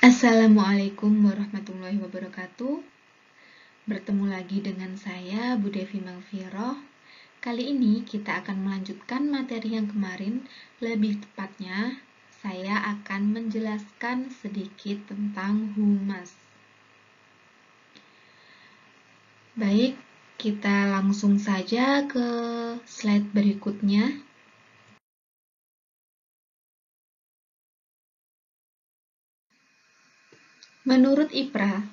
Assalamualaikum warahmatullahi wabarakatuh. Bertemu lagi dengan saya, Bu Devi Mangfiroh. Kali ini kita akan melanjutkan materi yang kemarin. Lebih tepatnya, saya akan menjelaskan sedikit tentang humas. Baik, kita langsung saja ke slide berikutnya. Menurut IPRA,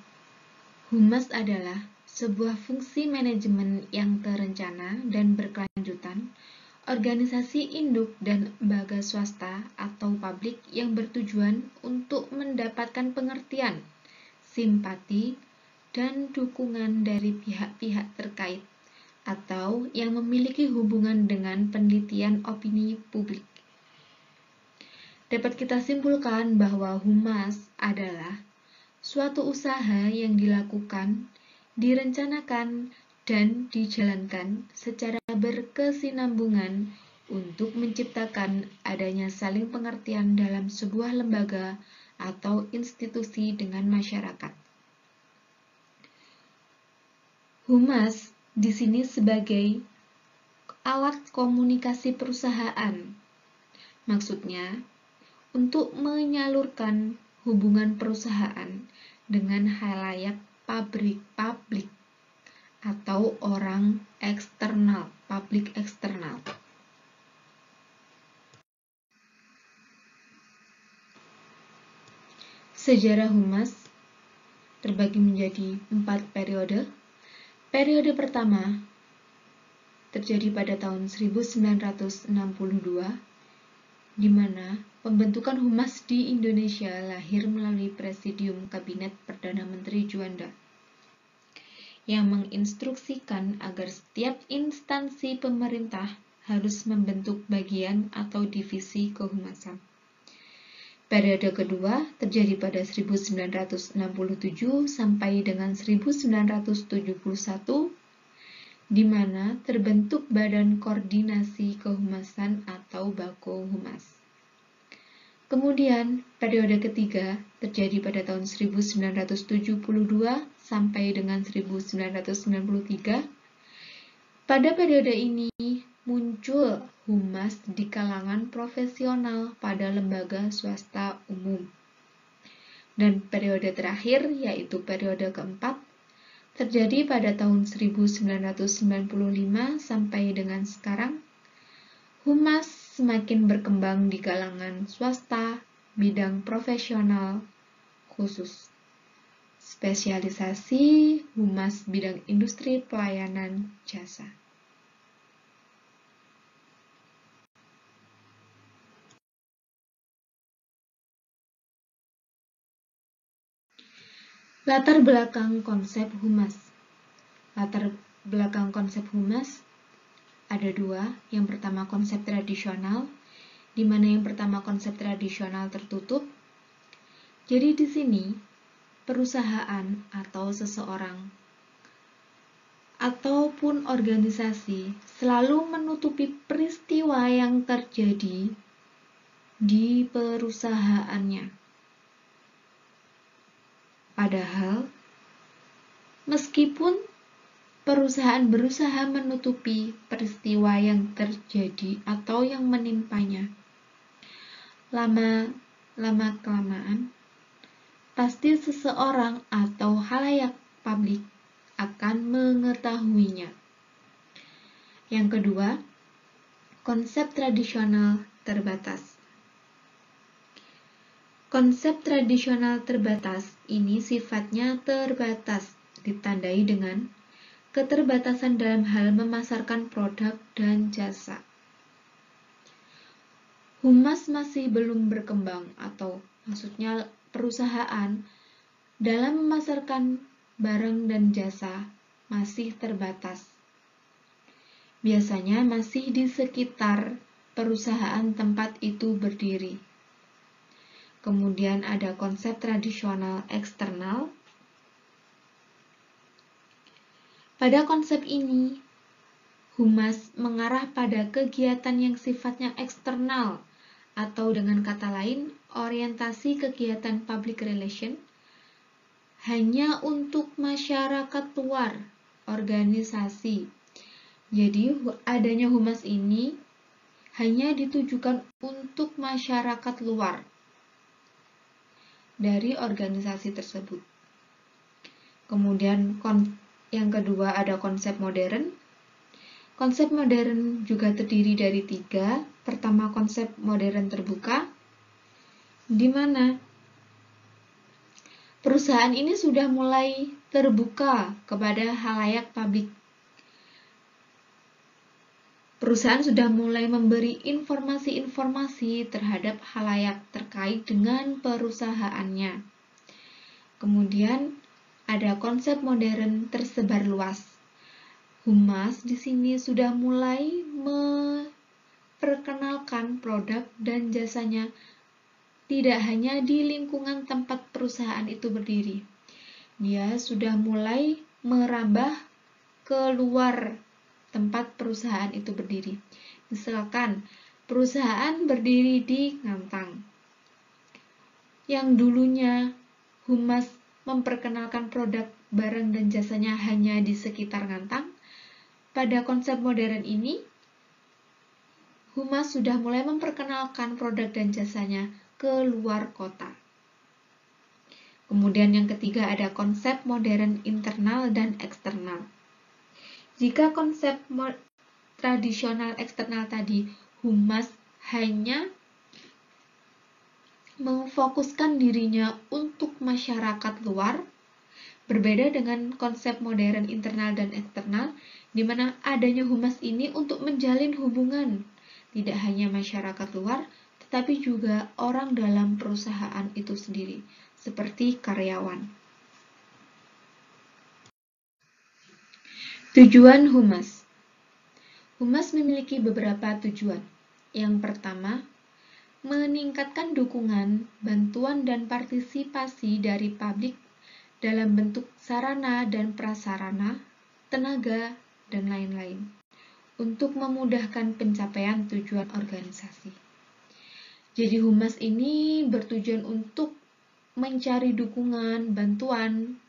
humas adalah sebuah fungsi manajemen yang terencana dan berkelanjutan, organisasi induk dan lembaga swasta atau publik yang bertujuan untuk mendapatkan pengertian, simpati, dan dukungan dari pihak-pihak terkait atau yang memiliki hubungan dengan penelitian opini publik. Dapat kita simpulkan bahwa humas adalah suatu usaha yang dilakukan, direncanakan, dan dijalankan secara berkesinambungan untuk menciptakan adanya saling pengertian dalam sebuah lembaga atau institusi dengan masyarakat. Humas di sini sebagai alat komunikasi perusahaan. Maksudnya, untuk menyalurkan hubungan perusahaan dengan khalayak publik atau orang eksternal, publik eksternal. Sejarah humas terbagi menjadi 4 periode. Periode pertama terjadi pada tahun 1962, di mana pembentukan humas di Indonesia lahir melalui Presidium Kabinet Perdana Menteri Juanda, yang menginstruksikan agar setiap instansi pemerintah harus membentuk bagian atau divisi kehumasan. Periode kedua terjadi pada 1967 sampai dengan 1971, di mana terbentuk Badan Koordinasi Kehumasan atau Bako Humas. Kemudian, periode ketiga terjadi pada tahun 1972 sampai dengan 1993. Pada periode ini muncul humas di kalangan profesional pada lembaga swasta umum. Dan periode terakhir, yaitu periode keempat, terjadi pada tahun 1995 sampai dengan sekarang. Humas semakin berkembang di kalangan swasta, bidang profesional khusus. Spesialisasi humas bidang industri pelayanan jasa. Latar belakang konsep humas. Latar belakang konsep humas ada dua. Yang pertama konsep tradisional, di mana yang pertama konsep tradisional tertutup. Jadi di sini perusahaan atau seseorang ataupun organisasi selalu menutupi peristiwa yang terjadi di perusahaannya. Padahal, meskipun perusahaan berusaha menutupi peristiwa yang terjadi atau yang menimpanya, lama-kelamaan, pasti seseorang atau khalayak publik akan mengetahuinya. Yang kedua, konsep tradisional terbatas. Konsep tradisional terbatas ini sifatnya terbatas, ditandai dengan keterbatasan dalam hal memasarkan produk dan jasa. Humas masih belum berkembang, atau maksudnya perusahaan dalam memasarkan barang dan jasa masih terbatas. Biasanya masih di sekitar perusahaan tempat itu berdiri. Kemudian ada konsep tradisional eksternal. Pada konsep ini, humas mengarah pada kegiatan yang sifatnya eksternal atau dengan kata lain, orientasi kegiatan public relation hanya untuk masyarakat luar organisasi. Jadi, adanya humas ini hanya ditujukan untuk masyarakat luar dari organisasi tersebut. Kemudian yang kedua ada konsep modern. Konsep modern juga terdiri dari 3. Pertama, konsep modern terbuka, di mana perusahaan ini sudah mulai terbuka kepada khalayak publik. Perusahaan sudah mulai memberi informasi-informasi terhadap khalayak terkait dengan perusahaannya. Kemudian ada konsep modern tersebar luas. Humas di sini sudah mulai memperkenalkan produk dan jasanya tidak hanya di lingkungan tempat perusahaan itu berdiri. Dia sudah mulai merambah keluar tempat perusahaan itu berdiri. Misalkan perusahaan berdiri di Ngantang, yang dulunya humas memperkenalkan produk, barang, dan jasanya hanya di sekitar Ngantang. Pada konsep modern ini, humas sudah mulai memperkenalkan produk dan jasanya ke luar kota. Kemudian yang ketiga ada konsep modern internal dan eksternal. Jika konsep tradisional eksternal tadi, humas hanya memfokuskan dirinya untuk masyarakat luar, berbeda dengan konsep modern internal dan eksternal, di mana adanya humas ini untuk menjalin hubungan tidak hanya masyarakat luar, tetapi juga orang dalam perusahaan itu sendiri, seperti karyawan. Tujuan humas. Humas memiliki beberapa tujuan. Yang pertama, meningkatkan dukungan, bantuan, dan partisipasi dari publik dalam bentuk sarana dan prasarana, tenaga, dan lain-lain, untuk memudahkan pencapaian tujuan organisasi. Jadi humas ini bertujuan untuk mencari dukungan, bantuan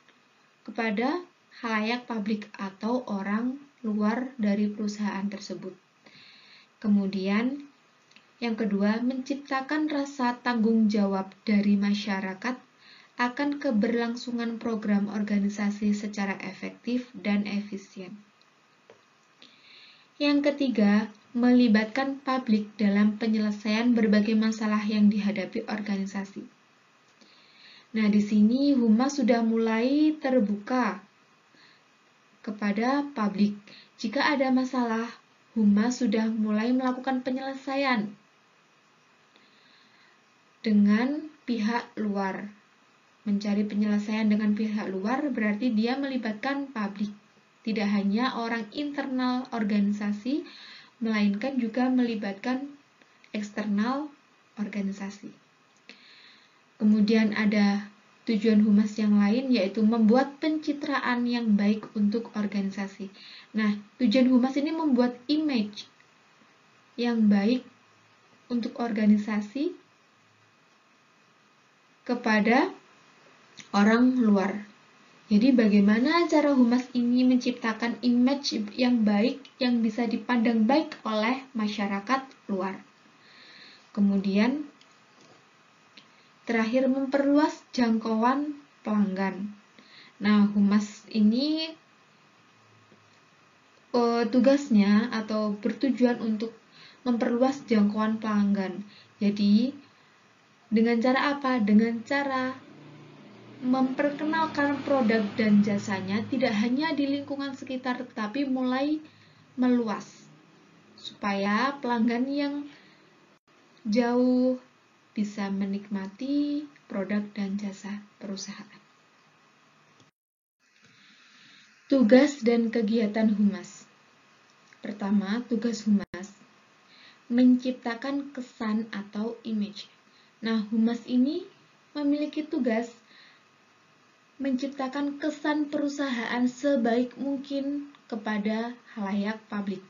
kepada khalayak publik atau orang luar dari perusahaan tersebut. Kemudian, yang kedua, menciptakan rasa tanggung jawab dari masyarakat akan keberlangsungan program organisasi secara efektif dan efisien. Yang ketiga, melibatkan publik dalam penyelesaian berbagai masalah yang dihadapi organisasi. Nah, di sini humas sudah mulai terbuka kepada publik. Jika ada masalah, humas sudah mulai melakukan penyelesaian dengan pihak luar. Mencari penyelesaian dengan pihak luar berarti dia melibatkan publik. Tidak hanya orang internal organisasi, melainkan juga melibatkan eksternal organisasi. Kemudian ada tujuan humas yang lain, yaitu membuat pencitraan yang baik untuk organisasi. Nah, tujuan humas ini membuat image yang baik untuk organisasi kepada orang luar. Jadi bagaimana cara humas ini menciptakan image yang baik yang bisa dipandang baik oleh masyarakat luar. Kemudian terakhir, memperluas jangkauan pelanggan. Nah, humas ini tugasnya atau bertujuan untuk memperluas jangkauan pelanggan. Jadi, dengan cara apa? Dengan cara memperkenalkan produk dan jasanya tidak hanya di lingkungan sekitar, tetapi mulai meluas, supaya pelanggan yang jauh bisa menikmati produk dan jasa perusahaan. Tugas dan kegiatan humas. Pertama, tugas humas menciptakan kesan atau image. Nah, humas ini memiliki tugas menciptakan kesan perusahaan sebaik mungkin kepada khalayak publik.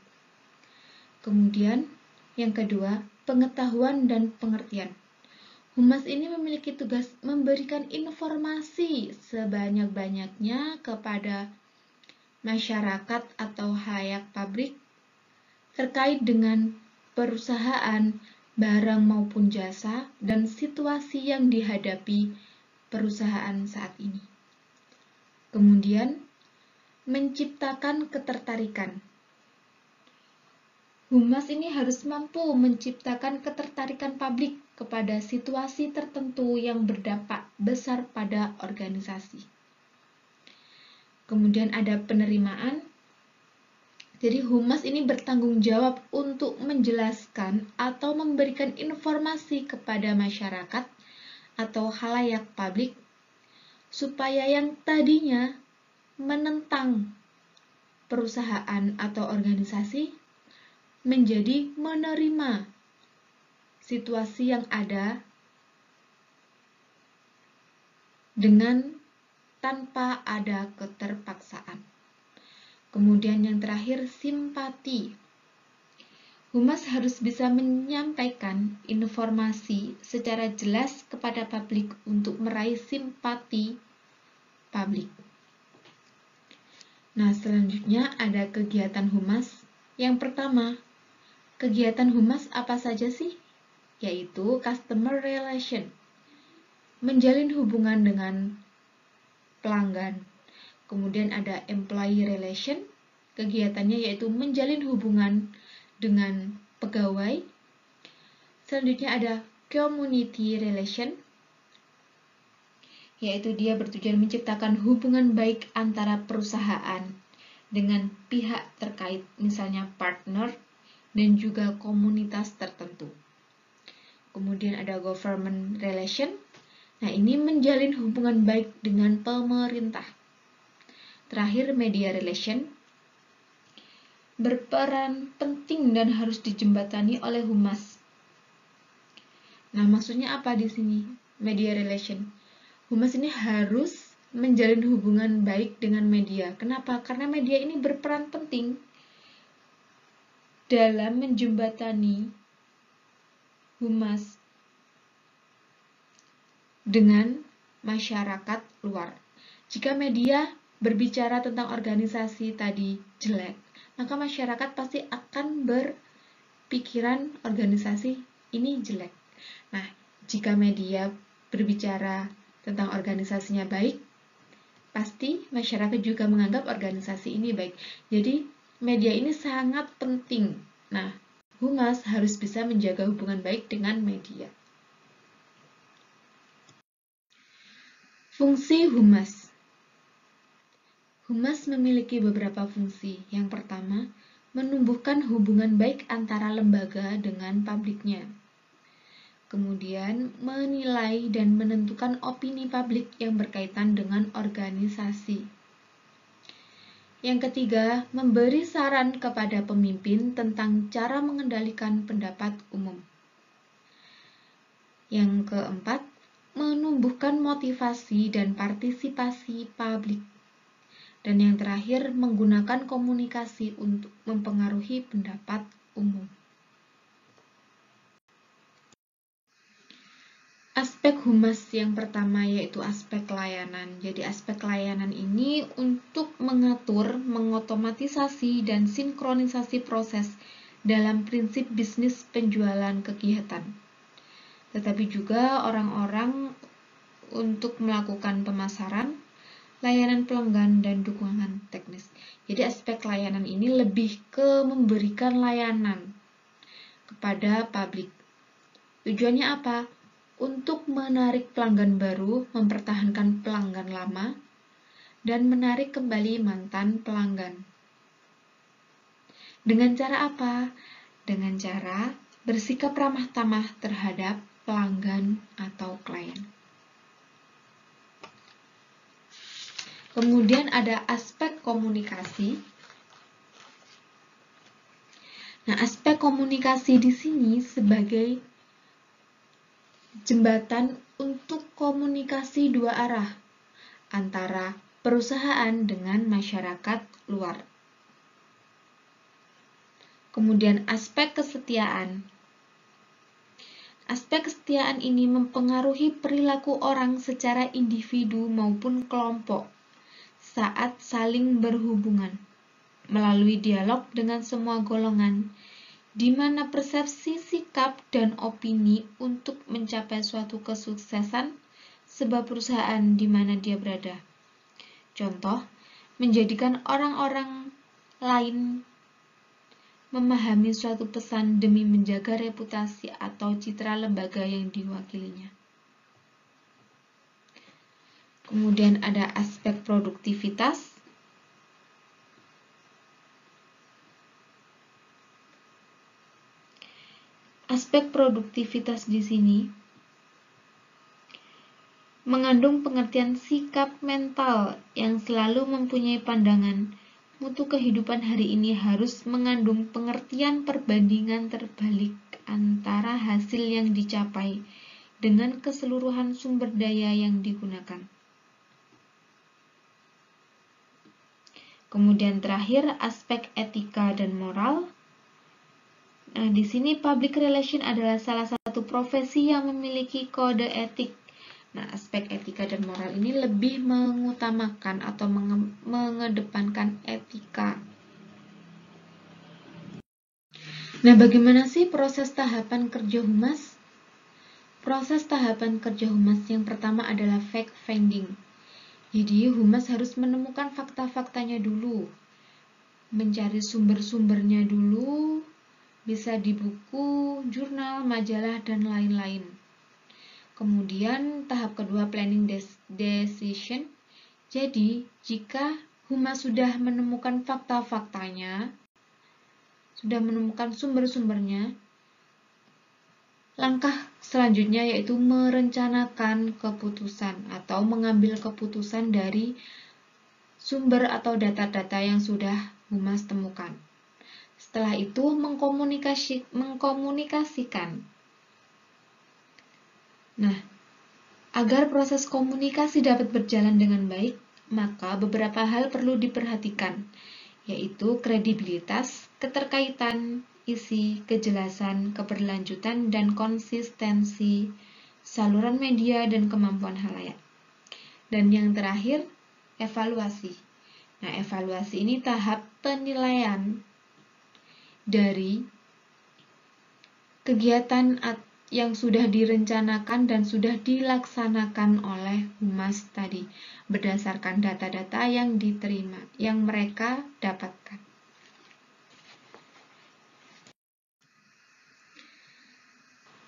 Kemudian, yang kedua, pengetahuan dan pengertian. Humas ini memiliki tugas memberikan informasi sebanyak-banyaknya kepada masyarakat atau khalayak publik terkait dengan perusahaan, barang maupun jasa, dan situasi yang dihadapi perusahaan saat ini. Kemudian, menciptakan ketertarikan. Humas ini harus mampu menciptakan ketertarikan publik kepada situasi tertentu yang berdampak besar pada organisasi. Kemudian ada penerimaan. Jadi humas ini bertanggung jawab untuk menjelaskan atau memberikan informasi kepada masyarakat atau khalayak publik supaya yang tadinya menentang perusahaan atau organisasi menjadi menerima situasi yang ada dengan tanpa ada keterpaksaan. Kemudian yang terakhir, simpati. Humas harus bisa menyampaikan informasi secara jelas kepada publik untuk meraih simpati publik. Nah, selanjutnya ada kegiatan humas. Yang pertama, kegiatan humas apa saja sih? Yaitu customer relation, menjalin hubungan dengan pelanggan. Kemudian ada employee relation, kegiatannya yaitu menjalin hubungan dengan pegawai. Selanjutnya ada community relation, yaitu dia bertujuan menciptakan hubungan baik antara perusahaan dengan pihak terkait, misalnya partner, dan juga komunitas tertentu. Kemudian ada government relation. Nah, ini menjalin hubungan baik dengan pemerintah. Terakhir, media relation. Berperan penting dan harus dijembatani oleh humas. Nah, maksudnya apa di sini? Media relation. Humas ini harus menjalin hubungan baik dengan media. Kenapa? Karena media ini berperan penting dalam menjembatani humas dengan masyarakat luar. Jika media berbicara tentang organisasi tadi jelek, maka masyarakat pasti akan berpikiran organisasi ini jelek. Nah, jika media berbicara tentang organisasinya baik, pasti masyarakat juga menganggap organisasi ini baik. Jadi, media ini sangat penting. Nah, humas harus bisa menjaga hubungan baik dengan media. Fungsi humas. Humas memiliki beberapa fungsi. Yang pertama, menumbuhkan hubungan baik antara lembaga dengan publiknya. Kemudian, menilai dan menentukan opini publik yang berkaitan dengan organisasi. Yang ketiga, memberi saran kepada pemimpin tentang cara mengendalikan pendapat umum. Yang keempat, menumbuhkan motivasi dan partisipasi publik. Dan yang terakhir, menggunakan komunikasi untuk mempengaruhi pendapat umum. Aspek humas yang pertama yaitu aspek layanan. Jadi aspek layanan ini untuk mengatur, mengotomatisasi, dan sinkronisasi proses dalam prinsip bisnis penjualan kegiatan. Tetapi juga orang-orang untuk melakukan pemasaran, layanan pelanggan, dan dukungan teknis. Jadi aspek layanan ini lebih ke memberikan layanan kepada publik. Tujuannya apa? Untuk menarik pelanggan baru, mempertahankan pelanggan lama, dan menarik kembali mantan pelanggan. Dengan cara apa? Dengan cara bersikap ramah tamah terhadap pelanggan atau klien. Kemudian ada aspek komunikasi. Nah, aspek komunikasi di sini sebagai jembatan untuk komunikasi dua arah antara perusahaan dengan masyarakat luar. Kemudian aspek kesetiaan. Aspek kesetiaan ini mempengaruhi perilaku orang secara individu maupun kelompok saat saling berhubungan melalui dialog dengan semua golongan, di mana persepsi, sikap, dan opini untuk mencapai suatu kesuksesan sebuah perusahaan di mana dia berada. Contoh, menjadikan orang-orang lain memahami suatu pesan demi menjaga reputasi atau citra lembaga yang diwakilinya. Kemudian ada aspek produktivitas. Aspek produktivitas di sini mengandung pengertian sikap mental yang selalu mempunyai pandangan mutu kehidupan hari ini harus mengandung pengertian perbandingan terbalik antara hasil yang dicapai dengan keseluruhan sumber daya yang digunakan. Kemudian terakhir, aspek etika dan moral. Nah, di sini public relation adalah salah satu profesi yang memiliki kode etik. Nah, aspek etika dan moral ini lebih mengutamakan atau mengedepankan etika. Nah, bagaimana sih proses tahapan kerja humas? Proses tahapan kerja humas yang pertama adalah fact-finding. Jadi, humas harus menemukan fakta-faktanya dulu, mencari sumber-sumbernya dulu, bisa di buku, jurnal, majalah, dan lain-lain. Kemudian tahap kedua planning decision. Jadi jika humas sudah menemukan fakta-faktanya, sudah menemukan sumber-sumbernya, langkah selanjutnya yaitu merencanakan keputusan atau mengambil keputusan dari sumber atau data-data yang sudah humas temukan. Setelah itu mengkomunikasikan. Nah, agar proses komunikasi dapat berjalan dengan baik, maka beberapa hal perlu diperhatikan, yaitu kredibilitas, keterkaitan, isi, kejelasan, keberlanjutan, dan konsistensi, saluran media, dan kemampuan khalayak. Dan yang terakhir, evaluasi. Nah, evaluasi ini tahap penilaian dari kegiatan yang sudah direncanakan dan sudah dilaksanakan oleh humas tadi berdasarkan data-data yang diterima, yang mereka dapatkan.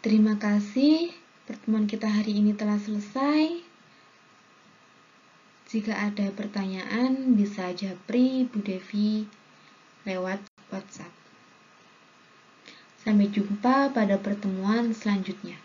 Terima kasih, pertemuan kita hari ini telah selesai. Jika ada pertanyaan, bisa japri Bu Devi lewat WhatsApp. Sampai jumpa pada pertemuan selanjutnya.